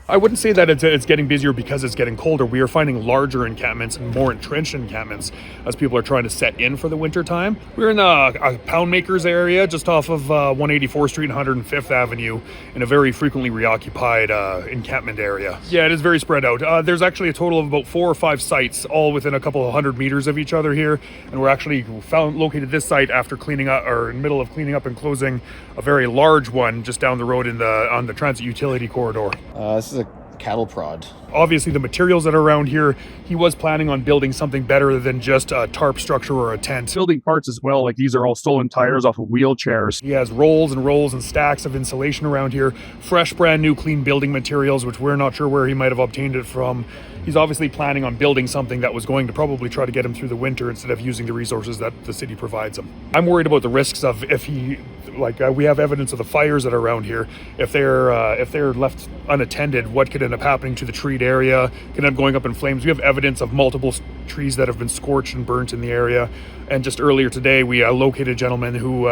I wouldn't say that it's getting busier because it's getting colder. We are finding larger encampments and more entrenched encampments as people are trying to set in for the winter time. We're in a pound makers area just off of 184th Street and 105th Avenue in a very frequently reoccupied encampment area. Yeah, it is very spread out. There's actually a total of about 4 or 5 sites, all within a couple of 100 meters of each other here. And we're actually located this site after cleaning up, or in the middle of cleaning up and closing a very large one just down the road on the transit utility corridor. This is a cattle prod. Obviously, the materials that are around here, he was planning on building something better than just a tarp structure or a tent. Building parts as well, like these are all stolen tires off of wheelchairs. He has rolls and rolls and stacks of insulation around here. Fresh, brand new, clean building materials, which we're not sure where he might have obtained it from. He's obviously planning on building something that was going to probably try to get him through the winter instead of using the resources that the city provides him. I'm worried about the risks of if he, we have evidence of the fires that are around here. If they're left unattended, what could end up happening to the treed area? Could end up going up in flames. We have evidence of multiple trees that have been scorched and burnt in the area. And just earlier today, we located a gentleman who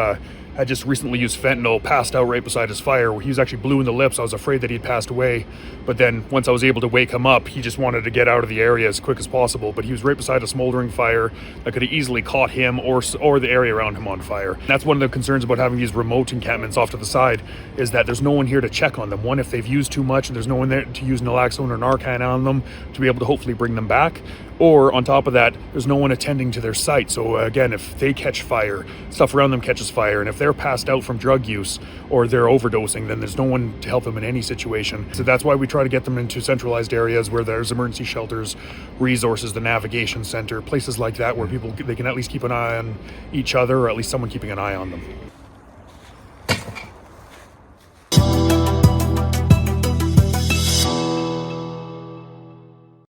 had just recently used fentanyl, passed out right beside his fire. He was actually blue in the lips. I was afraid that he'd passed away. But then once I was able to wake him up, he just wanted to get out of the area as quick as possible. But he was right beside a smoldering fire that could have easily caught him or the area around him on fire. And that's one of the concerns about having these remote encampments off to the side, is that there's no one here to check on them. One, if they've used too much and there's no one there to use naloxone or Narcan on them to be able to hopefully bring them back. Or on top of that, there's no one attending to their site. So again, if they catch fire, stuff around them catches fire, and if they're passed out from drug use or they're overdosing, then there's no one to help them in any situation. So that's why we try to get them into centralized areas where there's emergency shelters, resources, the navigation center, places like that where they can at least keep an eye on each other, or at least someone keeping an eye on them.